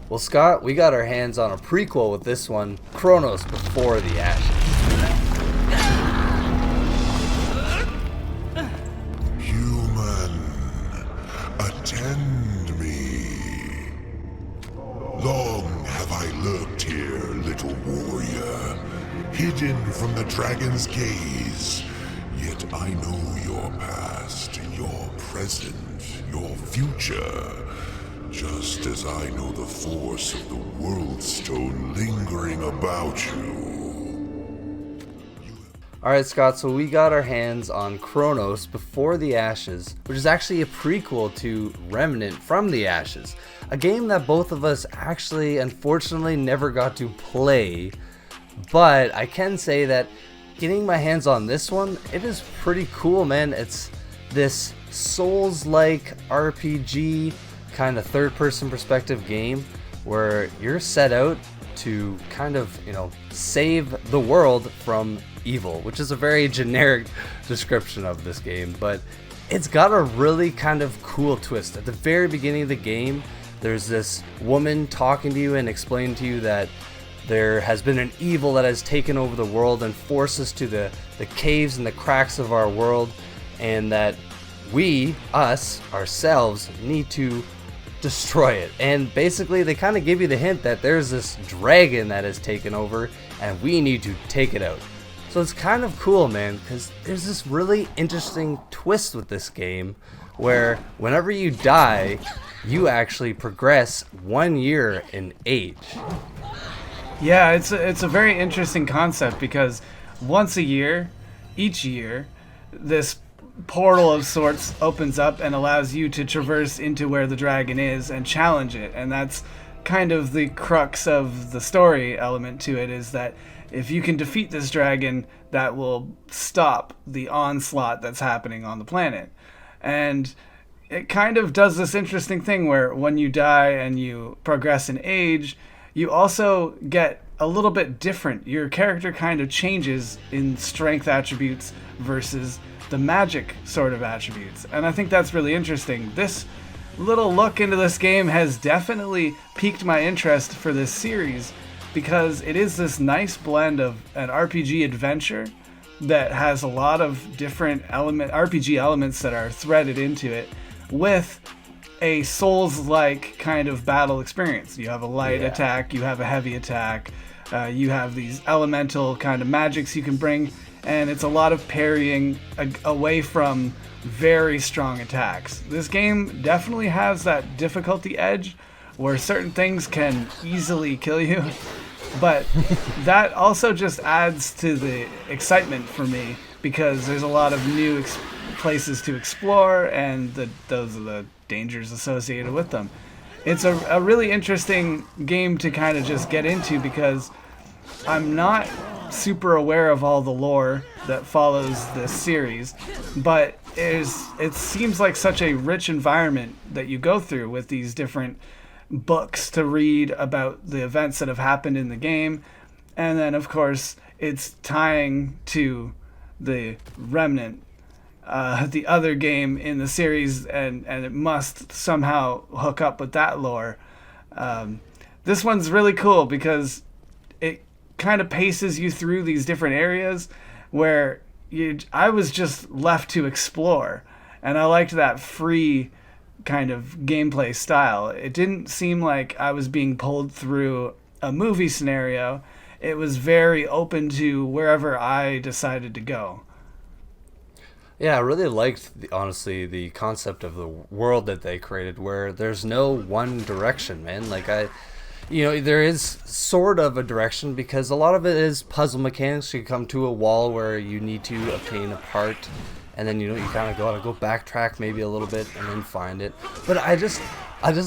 Well, Scott, we got our hands on a prequel with this one, Chronos Before the Ashes. Human, attend me. Long have I lurked here, little warrior, hidden from the dragon's gaze. Yet I know your past, your present, your future. Just as I know the force of the World Stone lingering about you. Alright, Scott, so we got our hands on Chronos Before the Ashes, which is actually a prequel to Remnant from the Ashes, a game that both of us actually, unfortunately, never got to play. But I can say that getting my hands on this one, it is pretty cool, man. It's this Souls-like RPG kind of third-person perspective game where you're set out to kind of, save the world from evil, which is a very generic description of this game, but it's got a really kind of cool twist. At the very beginning of the game, there's this woman talking to you and explaining to you that there has been an evil that has taken over the world and forced us to the caves and the cracks of our world, and that we, us, ourselves, need to destroy it. And basically they kind of give you the hint that there's this dragon that has taken over and we need to take it out. So it's kind of cool, man, because there's this really interesting twist with this game where whenever you die, you actually progress 1 year in age. Yeah, it's a very interesting concept because once a year, each year, this portal of sorts opens up and allows you to traverse into where the dragon is and challenge it. And that's kind of the crux of the story element to it, is that if you can defeat this dragon, that will stop the onslaught that's happening on the planet. And it kind of does this interesting thing where when you die and you progress in age, you also get a little bit different. Your character kind of changes in strength attributes versus the magic sort of attributes. And I think that's really interesting. This little look into this game has definitely piqued my interest for this series because it is this nice blend of an RPG adventure that has a lot of different RPG elements that are threaded into it with a Souls-like kind of battle experience. You have a light attack, you have a heavy attack, you have these elemental kind of magics you can bring, and it's a lot of parrying away from very strong attacks. This game definitely has that difficulty edge where certain things can easily kill you, but that also just adds to the excitement for me because there's a lot of new places to explore, and those are the dangers associated with them. It's a really interesting game to kind of just get into because I'm not super aware of all the lore that follows this series, but it seems like such a rich environment that you go through with these different books to read about the events that have happened in the game, and then of course it's tying to the Remnant, the other game in the series, and it must somehow hook up with that lore. This one's really cool because it kind of paces you through these different areas where I was just left to explore, and I liked that free kind of gameplay style. It didn't seem like I was being pulled through a movie scenario. It was very open to wherever I decided to go. Yeah, I really liked, honestly, the concept of the world that they created where there's no one direction, man. There is sort of a direction because a lot of it is puzzle mechanics. You come to a wall where you need to obtain a part, and then you kind of gotta go backtrack maybe a little bit and then find it. But I just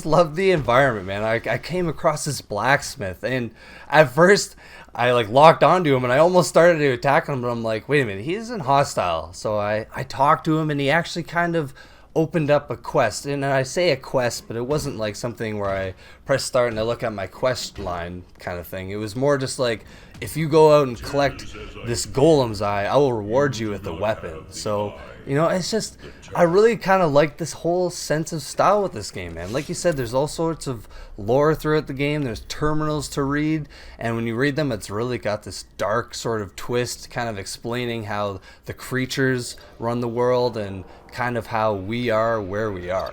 love the environment, man. I came across this blacksmith, and at first I locked onto him and I almost started to attack him, but I'm like, wait a minute, he isn't hostile. So I talked to him, and he actually kind of opened up a quest. And I say a quest, but it wasn't like something where I press start and I look at my quest line kind of thing. It was more just like if you go out and collect this golem's eye, I will reward you with a weapon. So, you know, it's just, I really kind of like this whole sense of style with this game, man. Like you said, there's all sorts of lore throughout the game. There's terminals to read, and when you read them, it's really got this dark sort of twist, kind of explaining how the creatures run the world and kind of how we are where we are.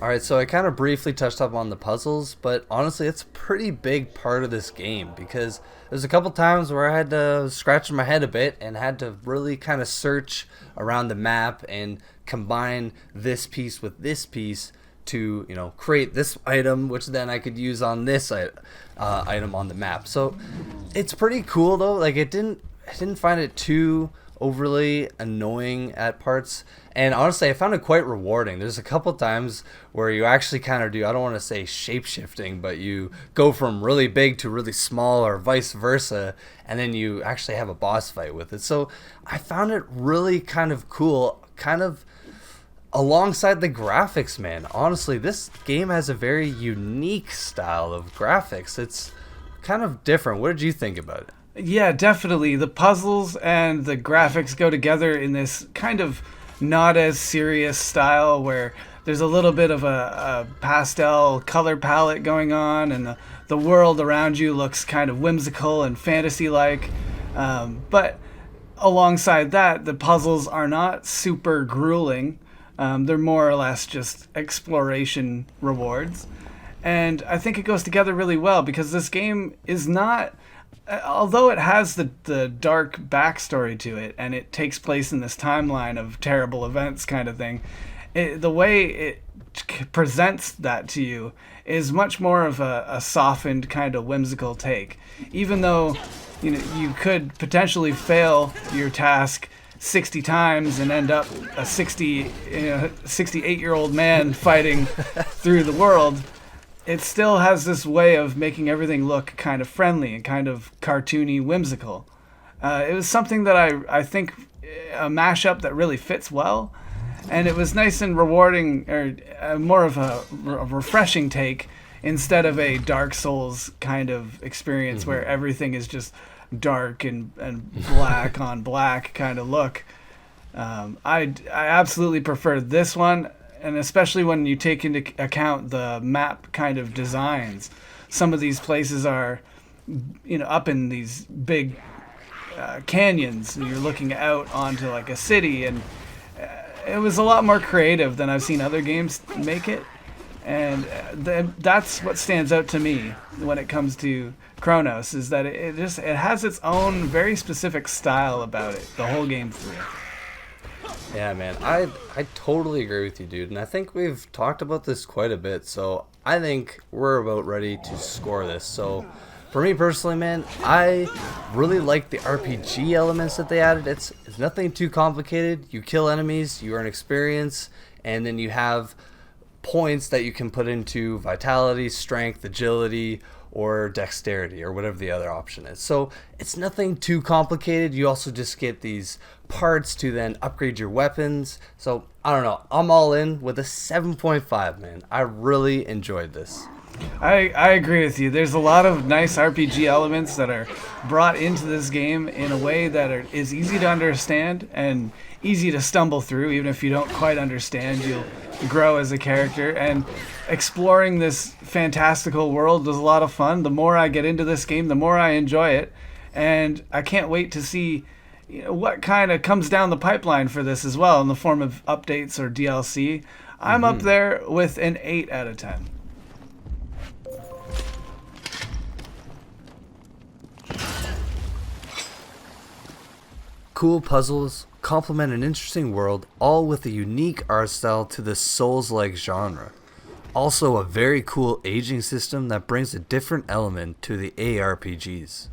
Alright, so I kind of briefly touched up on the puzzles, but honestly, it's a pretty big part of this game because there's a couple times where I had to scratch my head a bit and had to really kind of search around the map and combine this piece with this piece to, you know, create this item, which then I could use on this item on the map. So it's pretty cool though. Like, I didn't find it too overly annoying at parts, and honestly I found it quite rewarding. There's a couple times where you actually kind of do, I don't want to say shape-shifting, but you go from really big to really small or vice versa, and then you actually have a boss fight with it. So I found it really kind of cool, kind of alongside the graphics, man. Honestly, this game has a very unique style of graphics. It's kind of different. What did you think about it? Yeah, definitely. The puzzles and the graphics go together in this kind of not as serious style where there's a little bit of a pastel color palette going on, and the world around you looks kind of whimsical and fantasy-like. But alongside that, the puzzles are not super grueling. They're more or less just exploration rewards. And I think it goes together really well because this game is not... Although it has the dark backstory to it, and it takes place in this timeline of terrible events kind of thing, the way it presents that to you is much more of a softened kind of whimsical take. Even though, you know, you could potentially fail your task 60 times and end up a 68-year-old man fighting through the world, it still has this way of making everything look kind of friendly and kind of cartoony, whimsical. It was something that I think a mashup that really fits well, and it was nice and rewarding, or more of a refreshing take instead of a Dark Souls kind of experience where everything is just dark and black on black kind of look. I absolutely prefer this one. And especially when you take into account the map kind of designs. Some of these places are, you know, up in these big canyons, and you're looking out onto like a city, and it was a lot more creative than I've seen other games make it. And that's what stands out to me when it comes to Chronos, is that it has its own very specific style about it, the whole game through. Yeah, man, I totally agree with you, dude, and I think we've talked about this quite a bit, so I think we're about ready to score this. So for me personally, man, I really like the RPG elements that they added. It's nothing too complicated. You kill enemies, you earn experience, and then you have points that you can put into vitality, strength, agility, or dexterity, or whatever the other option is. So it's nothing too complicated. You also just get these parts to then upgrade your weapons. So I don't know, I'm all in with a 7.5, man. I really enjoyed this. I agree with you. There's a lot of nice RPG elements that are brought into this game in a way that is easy to understand and easy to stumble through. Even if you don't quite understand, you'll grow as a character. And exploring this fantastical world is a lot of fun. The more I get into this game, the more I enjoy it. And I can't wait to see, you know, what kind of comes down the pipeline for this as well in the form of updates or DLC. I'm up there with an 8 out of 10. Cool puzzles complement an interesting world, all with a unique art style to the Souls-like genre. Also a very cool aging system that brings a different element to the ARPGs.